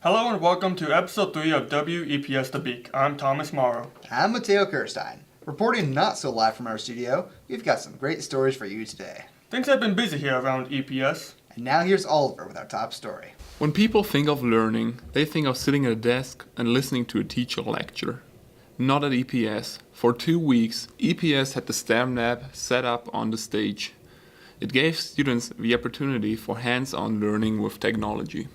Hello and welcome to episode 3 of WEPS The Beak. I'm Thomas Morrow. I'm Mateo Kirstein. Reporting not so live from our studio, we've got some great stories for you today. Things have been busy here around EPS. And now here's Oliver with our top story. When people think of learning, they think of sitting at a desk and listening to a teacher lecture. Not at EPS. For 2 weeks, EPS had the STEM lab set up on the stage. It gave students the opportunity for hands-on learning with technology.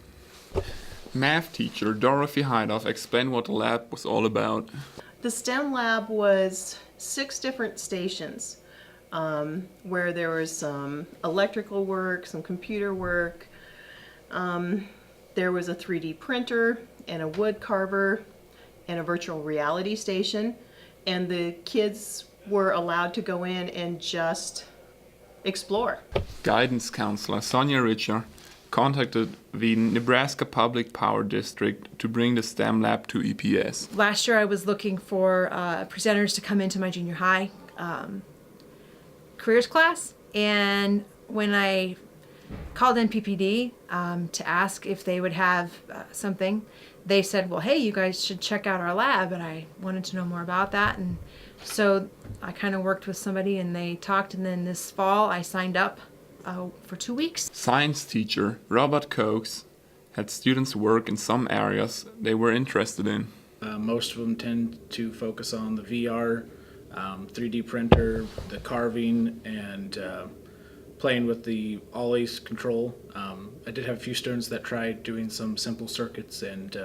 Math teacher Dorothy Heidoff explained what the lab was all about. The STEM lab was 6 different stations where there was some electrical work, some computer work. There was a 3D printer and a wood carver and a virtual reality station. And the kids were allowed to go in and just explore. Guidance counselor Sonia Richer contacted the Nebraska Public Power District to bring the STEM lab to EPS. Last year I was looking for presenters to come into my junior high careers class, and when I called in PPD to ask if they would have something, they said, well, hey, you guys should check out our lab, and I wanted to know more about that, and so I kind of worked with somebody and they talked, and then this fall I signed up for 2 weeks. Science teacher Robert Coates had students work in some areas they were interested in. Most of them tend to focus on the VR, 3D printer, the carving, and playing with the ollies control. I did have a few students that tried doing some simple circuits and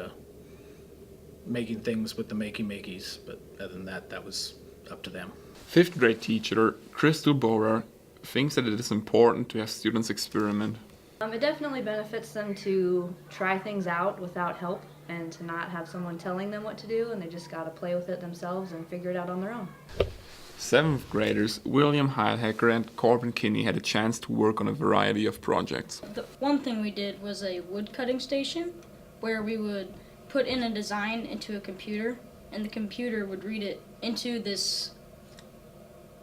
making things with the makey-makeys, but other than that, that was up to them. 5th grade teacher Crystal Borer thinks that it is important to have students experiment. It definitely benefits them to try things out without help and to not have someone telling them what to do, and they just got to play with it themselves and figure it out on their own. 7th graders William Heilhecker and Corbin Kinney had a chance to work on a variety of projects. The one thing we did was a wood cutting station where we would put in a design into a computer, and the computer would read it into this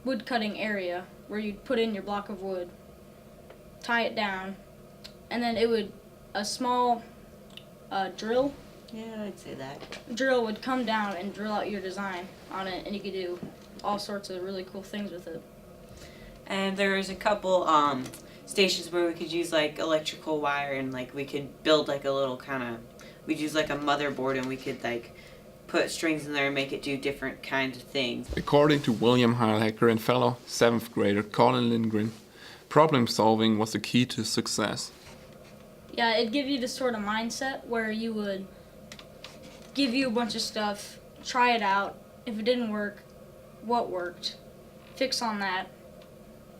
wood cutting area where you'd put in your block of wood, tie it down, and then it would, a small drill would come down and drill out your design on it, and you could do all sorts of really cool things with it. And there was a couple stations where we could use like electrical wire, and like we could build like a little we'd use like a motherboard, and we could like put strings in there and make it do different kinds of things. According to William Heilhecker and fellow 7th grader Colin Lindgren, problem solving was the key to success. Yeah, it'd give you this sort of mindset where you would give you a bunch of stuff, try it out. If it didn't work, what worked? Fix on that,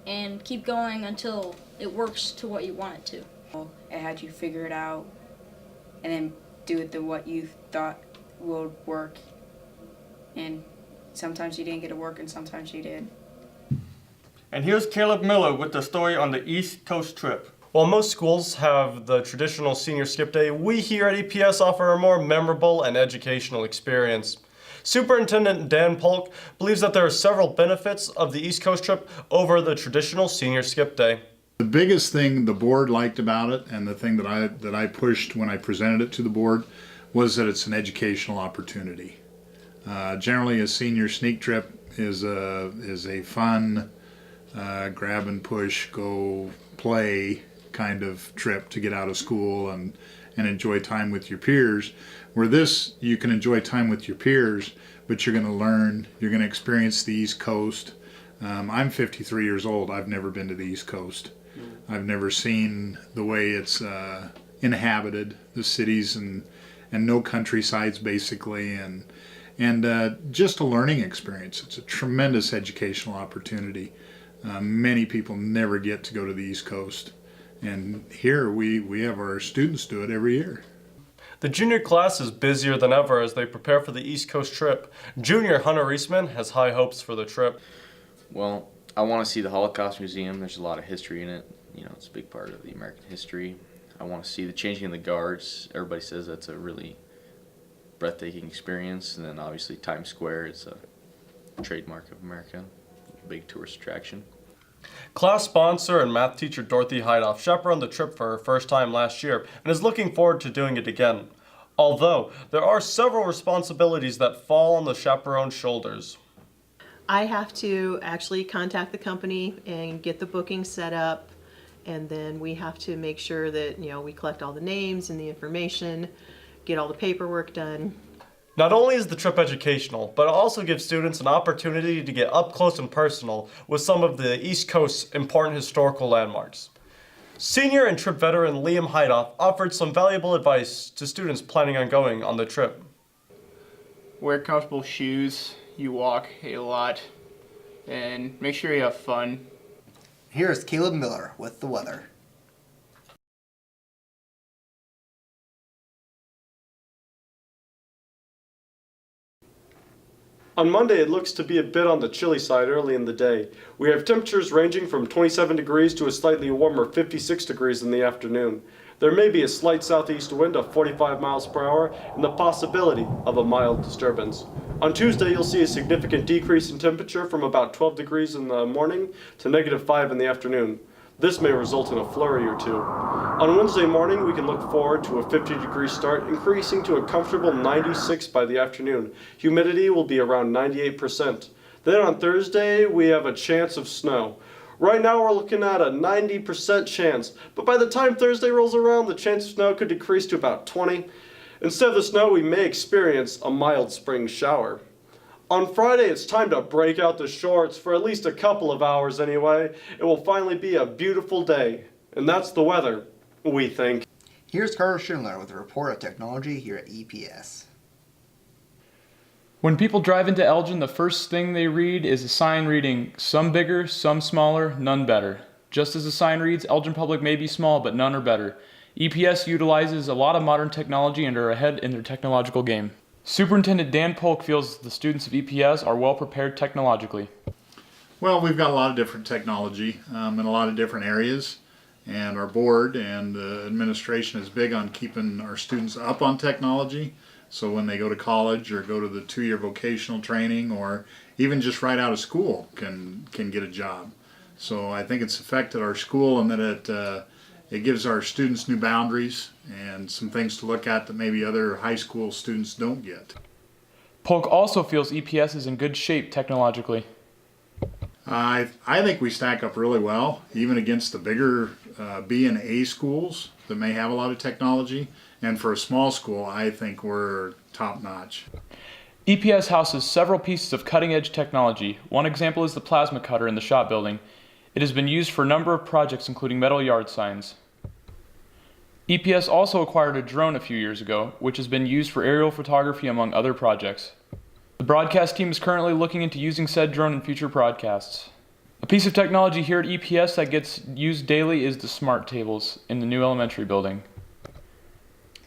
and keep going until it works to what you want it to. It had you figure it out and then do it to what you thought would work, and sometimes you didn't get it work and sometimes you did. And here's Caleb Miller with the story on the East Coast trip. While most schools have the traditional senior skip day, we here at EPS offer a more memorable and educational experience. Superintendent Dan Polk believes that there are several benefits of the East Coast trip over the traditional senior skip day. The biggest thing the board liked about it, and the thing that I pushed when I presented it to the board, was that it's an educational opportunity. Generally, a senior sneak trip is a fun grab and push, go play kind of trip to get out of school and enjoy time with your peers. Where this, you can enjoy time with your peers, but you're going to learn, you're going to experience the East Coast. I'm 53 years old. I've never been to the East Coast. I've never seen the way it's inhabited, the cities and no countrysides basically, and just a learning experience. It's a tremendous educational opportunity. Many people never get to go to the East Coast, and here we have our students do it every year. The junior class is busier than ever as they prepare for the East Coast trip. Junior Hunter Eastman has high hopes for the trip. Well, I want to see the Holocaust Museum. There's a lot of history in it. You know, it's a big part of the American history. I want to see the changing of the guards. Everybody says that's a really breathtaking experience. And then obviously Times Square is a trademark of America, big tourist attraction. Class sponsor and math teacher Dorothy Heidoff chaperoned the trip for her first time last year and is looking forward to doing it again. Although, there are several responsibilities that fall on the chaperone's shoulders. I have to actually contact the company and get the booking set up, and then we have to make sure that, we collect all the names and the information, get all the paperwork done. Not only is the trip educational, but it also gives students an opportunity to get up close and personal with some of the East Coast's important historical landmarks. Senior and trip veteran Liam Heidoff offered some valuable advice to students planning on going on the trip. Wear comfortable shoes, you walk a lot, and make sure you have fun. Here's Caleb Miller with the weather. On Monday, it looks to be a bit on the chilly side early in the day. We have temperatures ranging from 27 degrees to a slightly warmer 56 degrees in the afternoon. There may be a slight southeast wind of 45 miles per hour and the possibility of a mild disturbance. On Tuesday, you'll see a significant decrease in temperature from about 12 degrees in the morning to -5 in the afternoon. This may result in a flurry or two. On Wednesday morning, we can look forward to a 50-degree start, increasing to a comfortable 96 by the afternoon. Humidity will be around 98%. Then on Thursday, we have a chance of snow. Right now, we're looking at a 90% chance, but by the time Thursday rolls around, the chance of snow could decrease to about 20. Instead of the snow, we may experience a mild spring shower. On Friday, it's time to break out the shorts for at least a couple of hours anyway. It will finally be a beautiful day. And that's the weather, we think. Here's Carter Schindler with a report of technology here at EPS. When people drive into Elgin, the first thing they read is a sign reading, "Some bigger, some smaller, none better." Just as the sign reads, Elgin Public may be small, but none are better. EPS utilizes a lot of modern technology and are ahead in their technological game. Superintendent Dan Polk feels the students of EPS are well prepared technologically. Well, we've got a lot of different technology in a lot of different areas, and our board and administration is big on keeping our students up on technology. So when they go to college or go to the 2-year vocational training or even just right out of school can get a job. So I think it's affected our school and that it gives our students new boundaries and some things to look at that maybe other high school students don't get. Polk also feels EPS is in good shape technologically. I think we stack up really well, even against the bigger B and A schools that may have a lot of technology. And for a small school, I think we're top notch. EPS houses several pieces of cutting-edge technology. One example is the plasma cutter in the shop building. It has been used for a number of projects, including metal yard signs. EPS also acquired a drone a few years ago, which has been used for aerial photography among other projects. The broadcast team is currently looking into using said drone in future broadcasts. A piece of technology here at EPS that gets used daily is the smart tables in the new elementary building.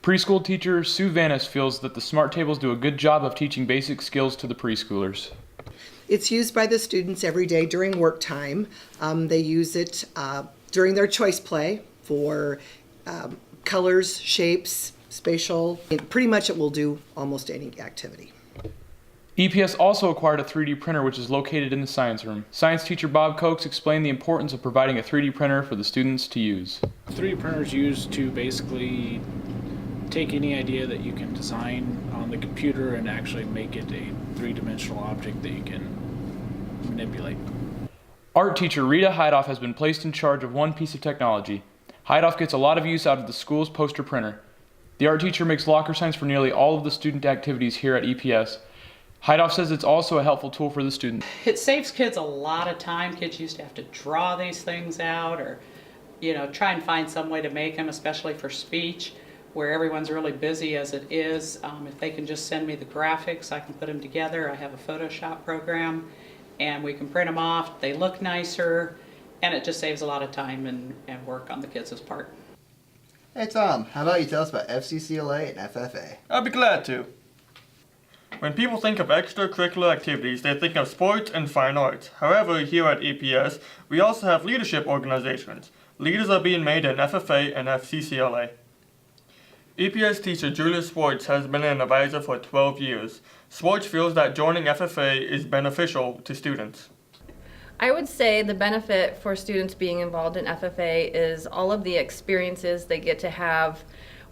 Preschool teacher Sue Vanis feels that the smart tables do a good job of teaching basic skills to the preschoolers. It's used by the students every day during work time. They use it during their choice play for colors, shapes, spatial. Pretty much it will do almost any activity. EPS also acquired a 3D printer which is located in the science room. Science teacher Bob Cokes explained the importance of providing a 3D printer for the students to use. 3D printer is used to basically take any idea that you can design on the computer and actually make it a three-dimensional object that you can manipulate. Art teacher Rita Heidoff has been placed in charge of one piece of technology. Heidoff gets a lot of use out of the school's poster printer. The art teacher makes locker signs for nearly all of the student activities here at EPS. Heidoff says it's also a helpful tool for the students. It saves kids a lot of time. Kids used to have to draw these things out or, try and find some way to make them, especially for speech, where everyone's really busy as it is. If they can just send me the graphics, I can put them together. I have a Photoshop program, and we can print them off. They look nicer, and it just saves a lot of time and work on the kids' part. Hey Tom, how about you tell us about FCCLA and FFA? I'd be glad to. When people think of extracurricular activities, they think of sports and fine arts. However, here at EPS, we also have leadership organizations. Leaders are being made in FFA and FCCLA. EPS teacher Julia Swartz has been an advisor for 12 years. Swartz feels that joining FFA is beneficial to students. I would say the benefit for students being involved in FFA is all of the experiences they get to have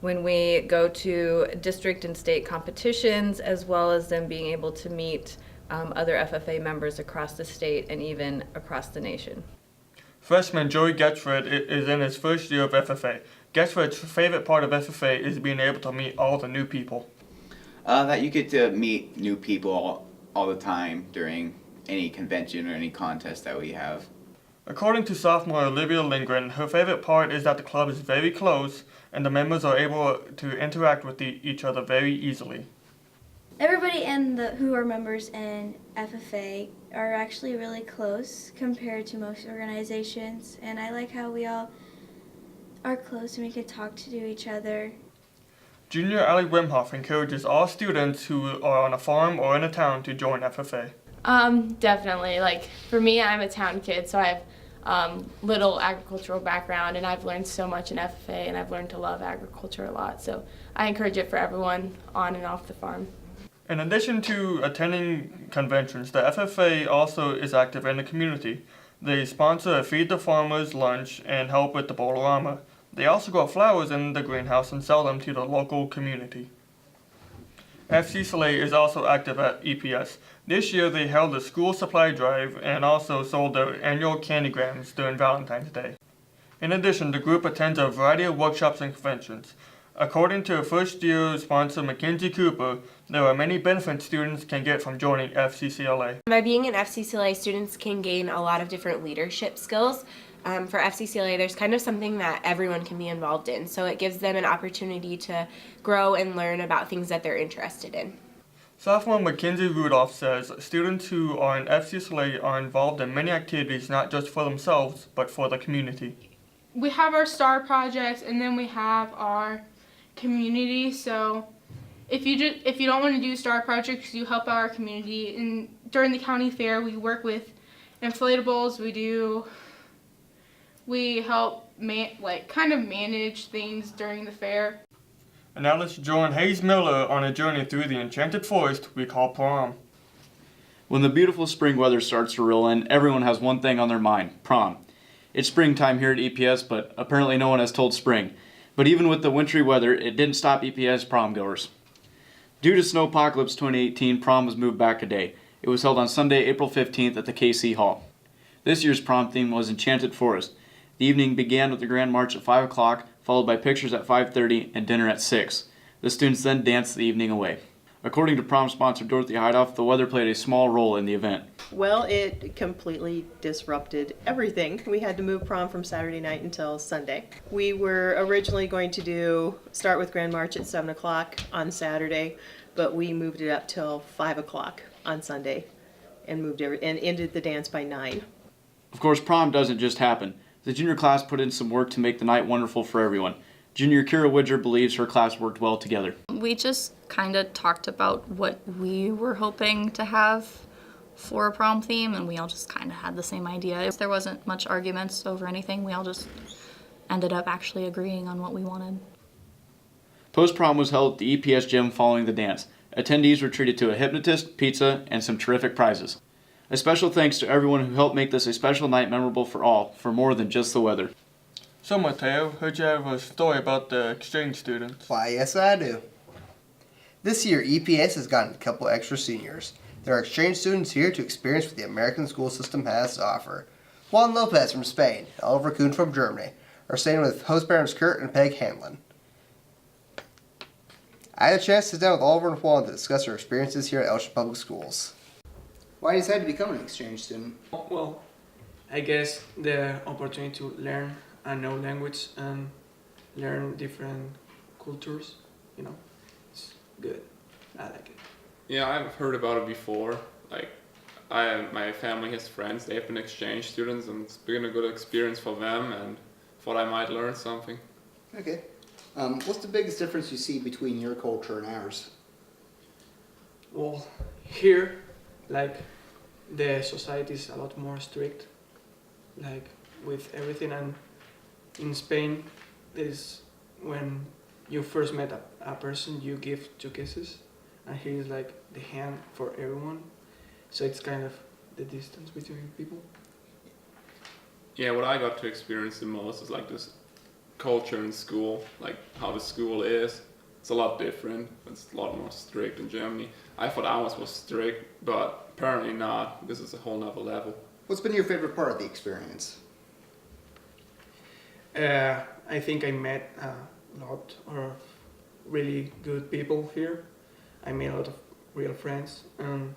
when we go to district and state competitions, as well as them being able to meet other FFA members across the state and even across the nation. Freshman Joey Getfred is in his first year of FFA. Getfred's favorite part of FFA is being able to meet all the new people. That you get to meet new people all the time during any convention or any contest that we have. According to sophomore Olivia Lindgren, her favorite part is that the club is very close and the members are able to interact with each other very easily. Everybody who are members in FFA are actually really close compared to most organizations, and I like how we all are close and we can talk to each other. Junior Ali Wimhoff encourages all students who are on a farm or in a town to join FFA. Definitely. Like, for me, I'm a town kid, so I have little agricultural background, and I've learned so much in FFA, and I've learned to love agriculture a lot. So I encourage it for everyone on and off the farm. In addition to attending conventions, the FFA also is active in the community. They sponsor a Feed the Farmers lunch and help with the Bolorama. They also grow flowers in the greenhouse and sell them to the local community. FC Soleil is also active at EPS. This year they held a school supply drive and also sold their annual candygrams during Valentine's Day. In addition, the group attends a variety of workshops and conventions. According to first year sponsor Mackenzie Cooper, there are many benefits students can get from joining FCCLA. By being an FCCLA, students can gain a lot of different leadership skills. For FCCLA, there's kind of something that everyone can be involved in, so it gives them an opportunity to grow and learn about things that they're interested in. Sophomore Mackenzie Rudolph says students who are in FCCLA are involved in many activities not just for themselves, but for the community. We have our STAR projects, and then we have our community. So if you don't want to do STAR projects, you help out our community. And during the county fair, we work with inflatables. We help kind of manage things during the fair. And now let's join Hayes Miller on a journey through the enchanted forest we call prom. When the beautiful spring weather starts to roll in, everyone has one thing on their mind: prom. It's springtime here at EPS, but apparently no one has told spring. But even with the wintry weather, it didn't stop EPS prom goers. Due to Snowpocalypse 2018, prom was moved back a day. It was held on Sunday, April 15th at the KC Hall. This year's prom theme was Enchanted Forest. The evening began with the Grand March at 5 o'clock, followed by pictures at 5:30 and dinner at 6. The students then danced the evening away. According to prom sponsor Dorothy Heidoff, the weather played a small role in the event. Well, it completely disrupted everything. We had to move prom from Saturday night until Sunday. We were originally going to start with Grand March at 7 o'clock on Saturday, but we moved it up till 5 o'clock on Sunday and ended the dance by 9. Of course, prom doesn't just happen. The junior class put in some work to make the night wonderful for everyone. Junior Kira Widger believes her class worked well together. We just kind of talked about what we were hoping to have for a prom theme, and we all just kind of had the same idea. There wasn't much arguments over anything. We all just ended up actually agreeing on what we wanted. Post-prom was held at the EPS gym following the dance. Attendees were treated to a hypnotist, pizza, and some terrific prizes. A special thanks to everyone who helped make this a special night memorable for all, for more than just the weather. So Mateo, heard you have a story about the exchange students. Why, yes I do. This year, EPS has gotten a couple extra seniors. There are exchange students here to experience what the American school system has to offer. Juan Lopez from Spain, Oliver Kuhn from Germany, are staying with host parents Kurt and Peg Hanlon. I had a chance to sit down with Oliver and Juan to discuss their experiences here at Elsham Public Schools. Why did you decide to become an exchange student? Well, I guess the opportunity to learn a new language and learn different cultures, it's good. I like it. Yeah, I've heard about it before. Like, my family has friends, they have been exchange students, and it's been a good experience for them, and thought I might learn something. Okay. What's the biggest difference you see between your culture and ours? Well, here, the society is a lot more strict, with everything, and in Spain, is when you first met a person, you give 2 kisses, and here is the hand for everyone, so it's kind of the distance between people. Yeah, what I got to experience the most is this culture in school, like how the school is. It's a lot different. It's a lot more strict in Germany. I thought ours was strict, but apparently not. This is a whole nother level. What's been your favorite part of the experience? I think I met a lot of really good people here. I made a lot of real friends, and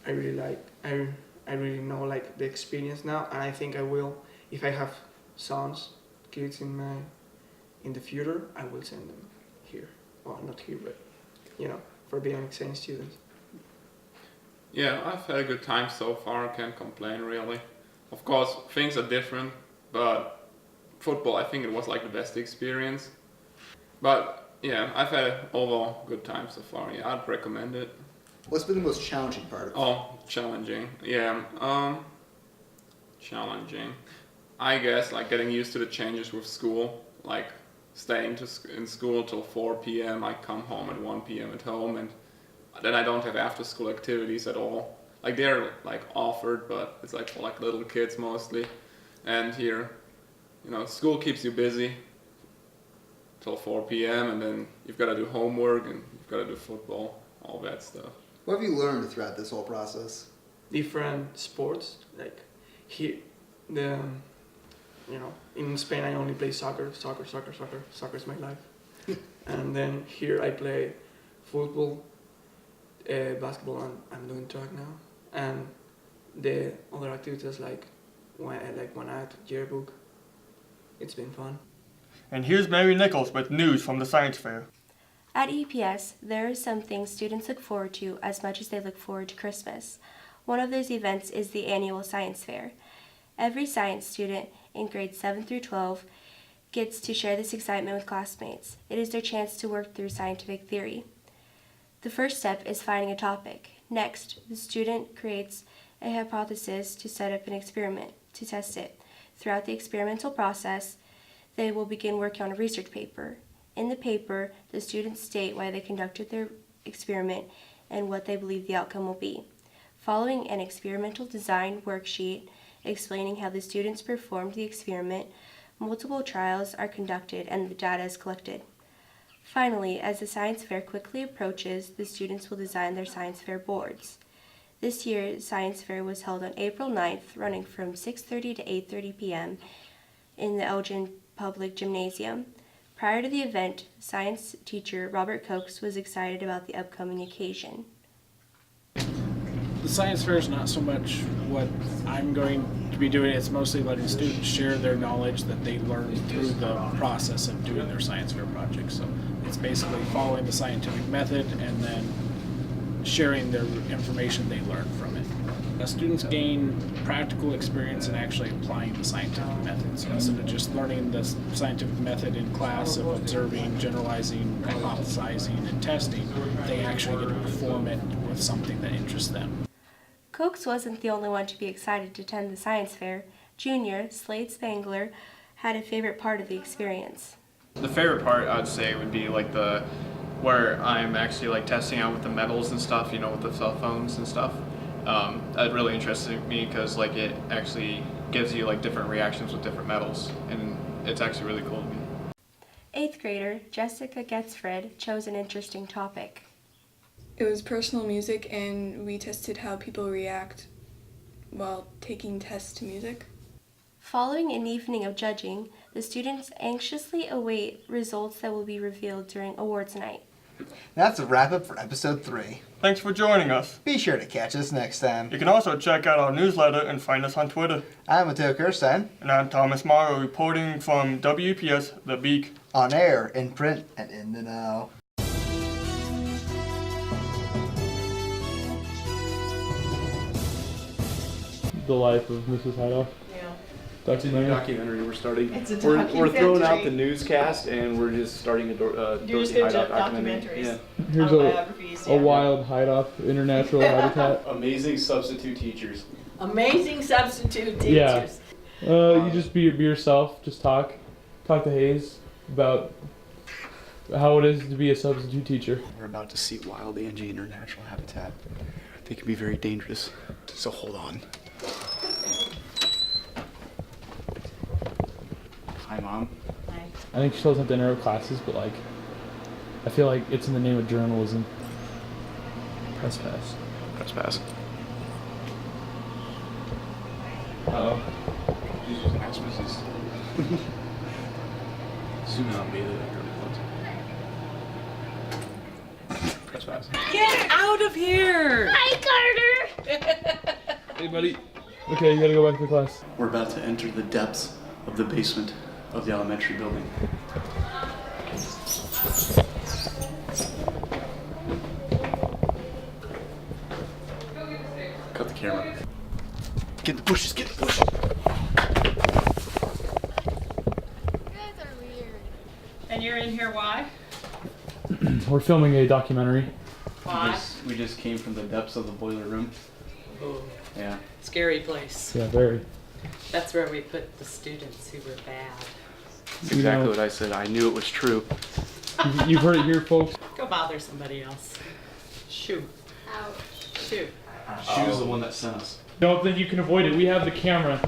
I really know like the experience now, and I think I will, if I have sons, kids in the future, I will send them here. Well, not here, but for being an exchange student. Yeah, I've had a good time so far. I can't complain really. Of course, things are different, but football, I think it was like the best experience. But yeah, I've had an overall good time so far. Yeah, I'd recommend it. What's been the most challenging part of it? Oh, challenging. Yeah, challenging. I guess like getting used to the changes with school, like staying in school till 4 p.m. I come home at 1 p.m. at home, and then I don't have after school activities at all. Like they're like offered, but it's like for like little kids mostly. And here, school keeps you busy till 4 p.m. and then you've got to do homework and you've got to do football, all that stuff. What have you learned throughout this whole process? Different sports, like here, in Spain I only play soccer. Soccer is my life. And then here I play football, basketball, and I'm doing track now. And the other activities like one act, yearbook. It's been fun. And here's Mary Nichols with news from the science fair. At EPS, there are some things students look forward to as much as they look forward to Christmas. One of those events is the annual science fair. Every science student in grades 7 through 12 gets to share this excitement with classmates. It is their chance to work through scientific theory. The first step is finding a topic. Next, the student creates a hypothesis to set up an experiment to test it. Throughout the experimental process, they will begin working on a research paper. In the paper, the students state why they conducted their experiment and what they believe the outcome will be. Following an experimental design worksheet explaining how the students performed the experiment, multiple trials are conducted and the data is collected. Finally, as the science fair quickly approaches, the students will design their science fair boards. This year, the science fair was held on April 9th, running from 6:30 to 8:30 p.m. in the Elgin Public Gymnasium. Prior to the event, science teacher Robert Cokes was excited about the upcoming occasion. The science fair is not so much what I'm going to be doing, it's mostly letting students share their knowledge that they learned through the process of doing their science fair projects. So it's basically following the scientific method and then sharing their information they learned from it. Students gain practical experience in actually applying the scientific method. So instead of just learning the scientific method in class of observing, generalizing, hypothesizing, and testing, they actually get to perform it with something that interests them. Cokes wasn't the only one to be excited to attend the science fair. Junior, Slade Spangler, had a favorite part of the experience. The favorite part, I'd say, would be like where I'm actually like testing out with the metals and stuff, with the cell phones and stuff. That really interested me because like it actually gives you like different reactions with different metals, and it's actually really cool to me. 8th grader Jessica Getzfred chose an interesting topic. It was personal music, and we tested how people react while taking tests to music. Following an evening of judging, the students anxiously await results that will be revealed during awards night. That's a wrap-up for episode 3. Thanks for joining us. Be sure to catch us next time. You can also check out our newsletter and find us on Twitter. I'm Matteo Kirstein. And I'm Thomas Morrow, reporting from WPS The Beak. On air, in print, and in the know. The life of Mrs. Hideoff. It's a new documentary we're starting. It's a we're throwing out documentary. the newscast and we're just starting a Dorothy Hideoff documentary. Yeah. Here's a wild Hideoff international habitat. Amazing substitute teachers. Amazing substitute teachers. Yeah. You just be yourself. Just talk to Hayes about how it is to be a substitute teacher. We're about to see wild Angie international habitat. They can be very dangerous, so hold on. Hi, Mom. I think she doesn't have to interrupt classes, but like, I feel like it's in the name of journalism. Press pass. Press pass. Uh-oh. Zoom out, baby. Press pass. Get out of here! Hi, Carter! Hey, buddy. Okay, you gotta go back to class. We're about to enter the depths of the basement of the elementary building. Cut the camera. Get in the bushes, get in the bushes! And you're in here why? We're filming a documentary. Why? We just came from the depths of the boiler room. Oh. Yeah. Scary place. Yeah, very. That's where we put the students who were bad. That's exactly what I said. I knew it was true. You've heard it here, folks. Go bother somebody else. Shoot. Ouch. Shoot. She was the one that sent us. Don't think you can avoid it. We have the camera.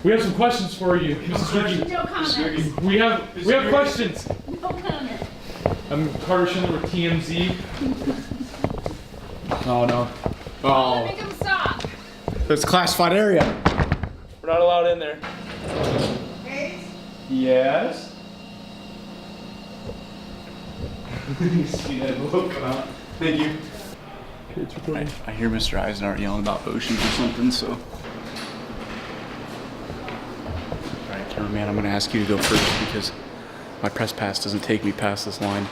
We have some questions for you, Mrs. Ricky. No comments. We have questions. No comment. I'm Carter Schindler with TMZ. Oh no. Oh. Make him stop. It's a classified area. We're not allowed in there. Yes. See that look? Thank you. I hear Mr. Eisenhart yelling about oceans or something, so. Alright, cameraman, I'm gonna ask you to go first because my press pass doesn't take me past this line.